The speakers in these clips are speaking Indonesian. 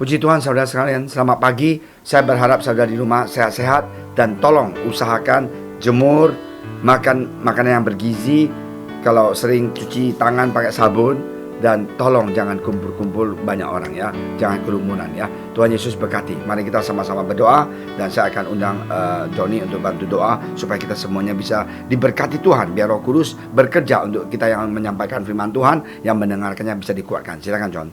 Puji Tuhan saudara sekalian, selamat pagi. Saya berharap saudara di rumah sehat-sehat dan tolong usahakan jemur, makan makanan yang bergizi, kalau sering cuci tangan pakai sabun, dan tolong jangan kumpul-kumpul banyak orang ya, jangan kerumunan ya. Tuhan Yesus berkati. Mari kita sama-sama berdoa dan saya akan undang Johnny untuk bantu doa supaya kita semuanya bisa diberkati Tuhan, biar Roh Kudus bekerja untuk kita yang menyampaikan firman Tuhan, yang mendengarkannya bisa dikuatkan. Silakan John.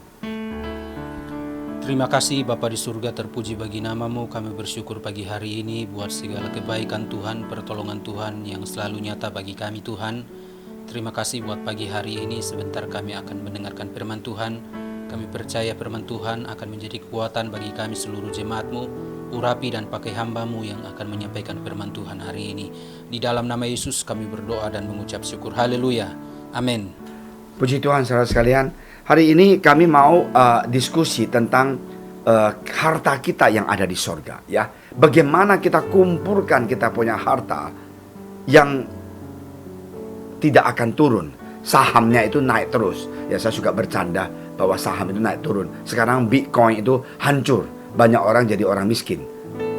Terima kasih Bapa di surga, terpuji bagi namamu. Kami bersyukur pagi hari ini buat segala kebaikan Tuhan, pertolongan Tuhan yang selalu nyata bagi kami Tuhan. Terima kasih buat pagi hari ini. Sebentar kami akan mendengarkan firman Tuhan. Kami percaya firman Tuhan akan menjadi kekuatan bagi kami seluruh jemaat-Mu. Urapi dan pakai hamba-Mu yang akan menyampaikan firman Tuhan hari ini. Di dalam nama Yesus kami berdoa dan mengucap syukur. Haleluya. Amin. Puji Tuhan saudara sekalian. Hari ini kami mau diskusi tentang harta kita yang ada di sorga ya. Bagaimana kita kumpulkan kita punya harta yang tidak akan turun. Sahamnya itu naik terus. Ya, saya suka bercanda bahwa saham itu naik turun. Sekarang Bitcoin itu hancur. Banyak orang jadi orang miskin.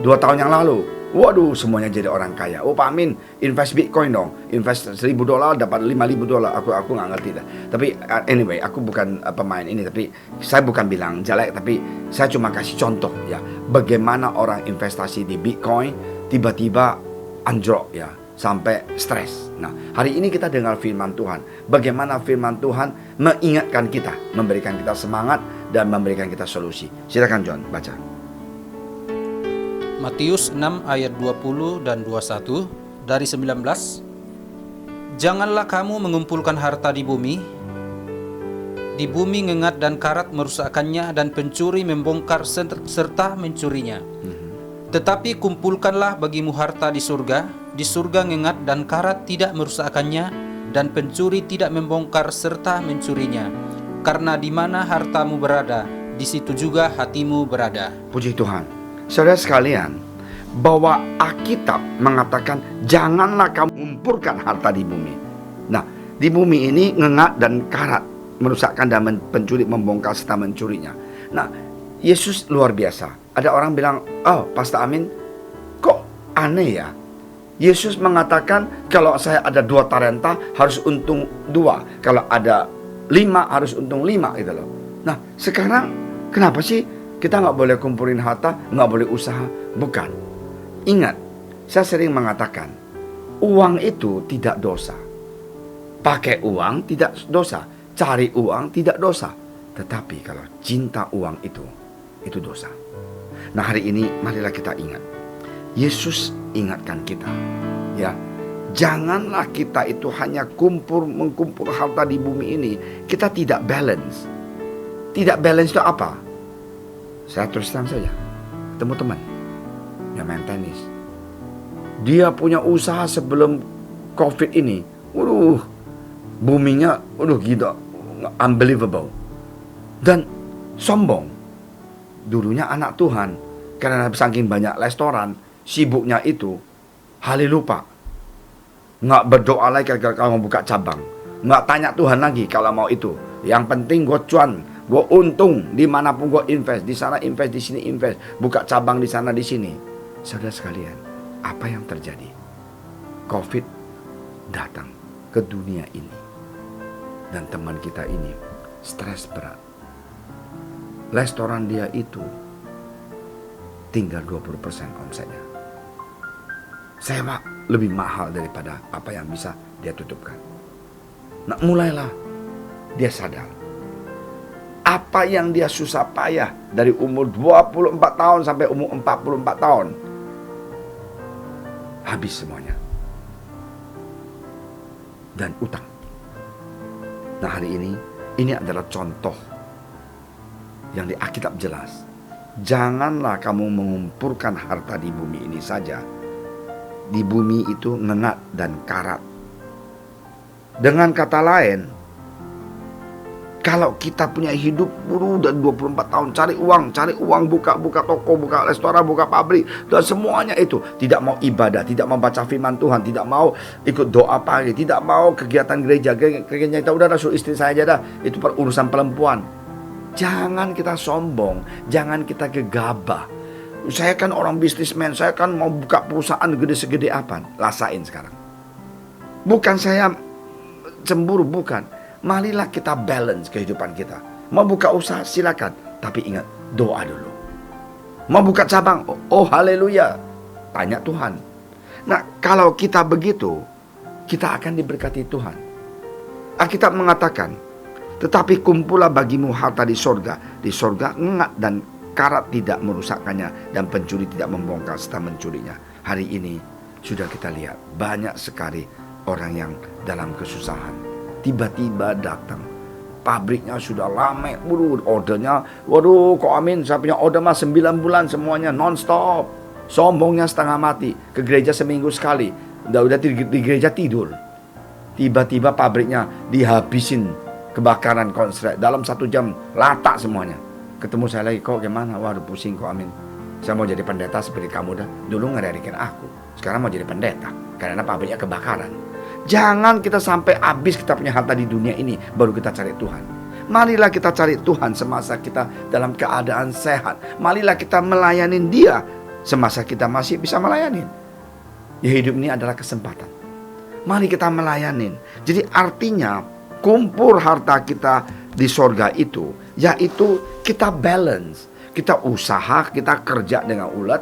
2 tahun yang lalu, waduh, semuanya jadi orang kaya. Oh Pak Amin, invest Bitcoin dong. Invest $1.000 dapat $5.000. Aku nggak ngerti dah. Tapi anyway, aku bukan pemain ini. Tapi saya bukan bilang jelek. Tapi saya cuma kasih contoh ya. Bagaimana orang investasi di Bitcoin tiba-tiba anjlok ya, sampai stres. Nah, hari ini kita dengar firman Tuhan. Bagaimana firman Tuhan mengingatkan kita, memberikan kita semangat dan memberikan kita solusi. Silakan John, baca. Matius 6 ayat 20 dan 21 dari 19. Janganlah kamu mengumpulkan harta di bumi ngengat dan karat merusakkannya dan pencuri membongkar serta mencurinya. Tetapi kumpulkanlah bagimu harta di surga ngengat dan karat tidak merusakkannya dan pencuri tidak membongkar serta mencurinya. Karena di mana hartamu berada, di situ juga hatimu berada. Puji Tuhan. Saudara sekalian, bahwa Alkitab mengatakan janganlah kamu mengumpulkan harta di bumi. Nah, di bumi ini ngengat dan karat merusakkan dan pencuri membongkar serta mencurinya. Nah, Yesus luar biasa. Ada orang bilang, oh Pastor Amin, kok aneh ya? Yesus mengatakan kalau saya ada 2 talenta harus untung 2. Kalau ada 5 harus untung 5 gitu loh. Nah sekarang kenapa sih kita nggak boleh kumpulin harta, nggak boleh usaha? Bukan. Ingat, saya sering mengatakan uang itu tidak dosa. Pakai uang tidak dosa. Cari uang tidak dosa. Tetapi kalau cinta uang itu dosa. Nah hari ini marilah kita ingat. Yesus ingatkan kita ya, janganlah kita itu hanya mengkumpul harta di bumi ini. Kita tidak balance. Tidak balance itu apa? Saya terus terang saja, ketemu teman yang main tenis, dia punya usaha sebelum COVID ini. Waduh, boomingnya gitu, unbelievable. Dan sombong. Dulunya anak Tuhan, karena saking banyak restoran, sibuknya itu hal lupa. Nggak berdoa lagi kalau mau buka cabang. Nggak tanya Tuhan lagi kalau mau itu. Yang penting gue cuan, gue untung dimanapun gue invest. Di sana invest, di sini invest. Buka cabang di sana di sini. Saudara sekalian, apa yang terjadi? COVID datang ke dunia ini. Dan teman kita ini stres berat. Restoran dia itu tinggal 20% omsetnya. Sewa lebih mahal daripada apa yang bisa dia tutupkan. Nah mulailah dia sadar. Apa yang dia susah payah dari umur 24 tahun sampai umur 44 tahun. Habis semuanya. Dan utang. Nah hari ini adalah contoh yang di Alkitab jelas. Janganlah kamu mengumpulkan harta di bumi ini saja. Di bumi itu ngengat dan karat. Dengan kata lain, kalau kita punya hidup dan 24 tahun cari uang, buka toko, buka restoran, buka pabrik, dan semuanya itu tidak mau ibadah, tidak mau baca firman Tuhan, tidak mau ikut doa pagi, tidak mau kegiatan gereja kita udah suruh istri saya aja dah, itu urusan perempuan. Jangan kita sombong, jangan kita gegabah. Saya kan orang bisnismen, saya kan mau buka perusahaan gede segede apa. Rasain sekarang. Bukan saya cemburu, bukan. Marilah kita balance kehidupan kita. Mau buka usaha silakan, tapi ingat doa dulu. Mau buka cabang, oh haleluya, tanya Tuhan. Nah, kalau kita begitu, kita akan diberkati Tuhan. Alkitab mengatakan, tetapi kumpullah bagimu harta di sorga. Di sorga ngengat dan karat tidak merusakkannya, dan pencuri tidak membongkar serta mencurinya. Hari ini sudah kita lihat banyak sekali orang yang dalam kesusahan. Tiba-tiba datang, pabriknya sudah lama, ordernya, waduh kok amin, saya punya order mah 9 bulan semuanya non-stop. Sombongnya setengah mati, ke gereja seminggu sekali, udah di gereja tidur. Tiba-tiba pabriknya dihabisin, kebakaran konslet, dalam 1 jam latak semuanya. Ketemu saya lagi, kok gimana? Waduh pusing kok amin, saya mau jadi pendeta seperti kamu dah. Dulu ngerikin aku, sekarang mau jadi pendeta karena pabriknya kebakaran. Jangan kita sampai habis kita punya harta di dunia ini baru kita cari Tuhan. Marilah kita cari Tuhan semasa kita dalam keadaan sehat. Marilah kita melayani Dia semasa kita masih bisa melayani. Ya, hidup ini adalah kesempatan. Mari kita melayani. Jadi artinya kumpul harta kita di sorga itu, yaitu kita balance. Kita usaha, kita kerja dengan ulet,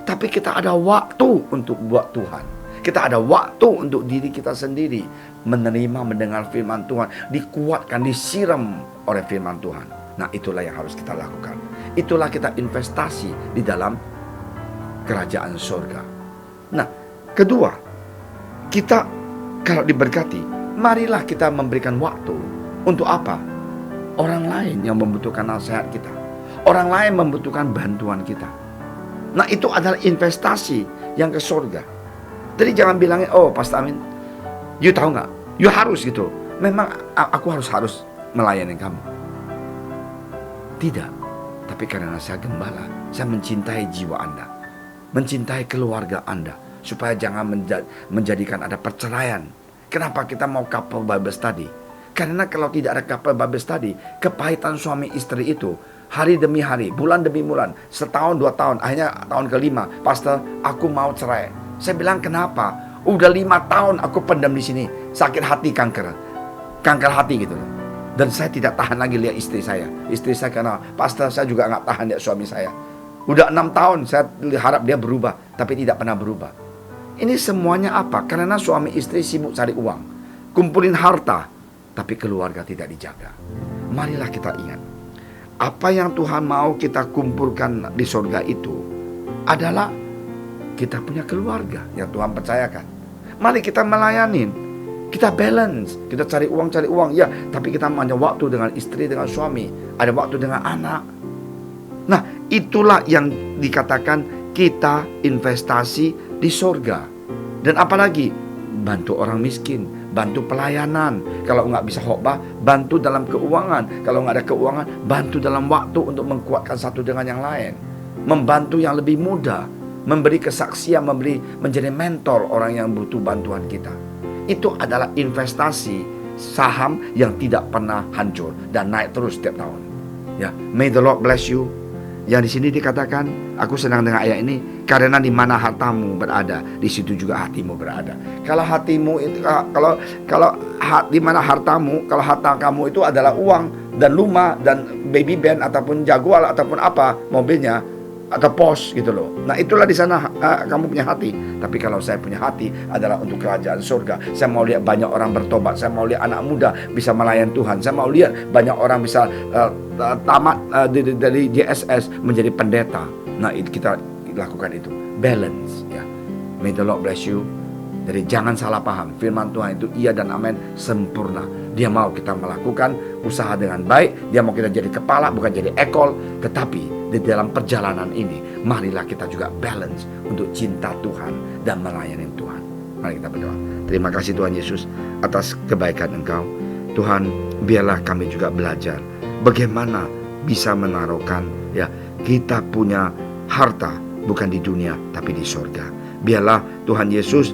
tapi kita ada waktu untuk buat Tuhan. Kita ada waktu untuk diri kita sendiri, menerima, mendengar firman Tuhan, dikuatkan, disiram oleh firman Tuhan. Nah, itulah yang harus kita lakukan. Itulah kita investasi di dalam kerajaan surga. Nah, kedua, kita kalau diberkati, marilah kita memberikan waktu untuk apa? Orang lain yang membutuhkan nasihat kita. Orang lain membutuhkan bantuan kita. Nah, itu adalah investasi yang ke surga. Jadi jangan bilangin, oh Pastor Amin, you tahu nggak? You harus gitu. Memang aku harus melayani kamu. Tidak. Tapi karena saya gembala, saya mencintai jiwa Anda, mencintai keluarga Anda, supaya jangan menjadikan ada perceraian. Kenapa kita mau couple Bible study? Karena kalau tidak ada couple Bible study, kepahitan suami istri itu hari demi hari, bulan demi bulan, setahun 2 tahun, akhirnya tahun ke-5, Pastor, aku mau cerai. Saya bilang, kenapa? Udah 5 tahun aku pendam di sini, sakit hati, kanker hati gitu. Dan saya tidak tahan lagi lihat istri saya. Istri saya karena, Pastor, saya juga nggak tahan lihat suami saya. Udah 6 tahun saya harap dia berubah, tapi tidak pernah berubah. Ini semuanya apa? Karena suami istri sibuk cari uang, kumpulin harta, tapi keluarga tidak dijaga. Marilah kita ingat, apa yang Tuhan mau kita kumpulkan di surga itu adalah kita punya keluarga yang Tuhan percayakan. Mari kita melayanin, kita balance, kita cari uang ya, tapi kita punya waktu dengan istri, dengan suami, ada waktu dengan anak. Nah, itulah yang dikatakan kita investasi di surga. Dan apalagi bantu orang miskin, bantu pelayanan. Kalau nggak bisa khotbah, bantu dalam keuangan. Kalau nggak ada keuangan, bantu dalam waktu untuk mengkuatkan satu dengan yang lain, membantu yang lebih muda, memberi kesaksian, menjadi mentor orang yang butuh bantuan kita. Itu adalah investasi saham yang tidak pernah hancur dan naik terus setiap tahun. Ya, may the Lord bless you. Yang di sini dikatakan, aku senang dengan ayat ini, karena di mana hartamu berada, di situ juga hatimu berada. Kalau hatimu itu, di mana hartamu, kalau harta kamu itu adalah uang dan rumah dan baby band ataupun Jaguar ataupun apa mobilnya atau pos gitu loh. Nah, itulah di sana kamu punya hati. Tapi kalau saya punya hati adalah untuk kerajaan surga. Saya mau lihat banyak orang bertobat. Saya mau lihat anak muda bisa melayani Tuhan. Saya mau lihat banyak orang bisa tamat dari JSS menjadi pendeta. Nah, kita lakukan itu. Balance ya. May the Lord bless you. Jadi jangan salah paham. Firman Tuhan itu iya dan amin, sempurna. Dia mau kita melakukan usaha dengan baik. Dia mau kita jadi kepala, bukan jadi ekor. Tetapi di dalam perjalanan ini, marilah kita juga balance untuk cinta Tuhan dan melayani Tuhan. Mari kita berdoa. Terima kasih Tuhan Yesus atas kebaikan Engkau. Tuhan, biarlah kami juga belajar bagaimana bisa menaruhkan ya kita punya harta bukan di dunia tapi di surga. Biarlah Tuhan Yesus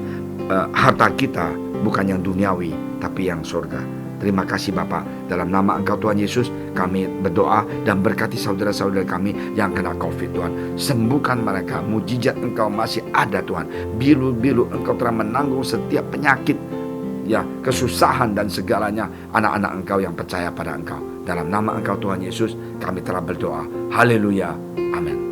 harta kita bukan yang duniawi tapi yang surga. Terima kasih Bapak, Dalam nama Engkau Tuhan Yesus, kami berdoa dan berkati saudara-saudara kami yang kena COVID Tuhan. Sembuhkan mereka, mujizat Engkau masih ada Tuhan. Bilu-bilu Engkau telah menanggung setiap penyakit, ya, kesusahan dan segalanya anak-anak Engkau yang percaya pada Engkau. Dalam nama Engkau Tuhan Yesus, kami telah berdoa. Haleluya. Amin.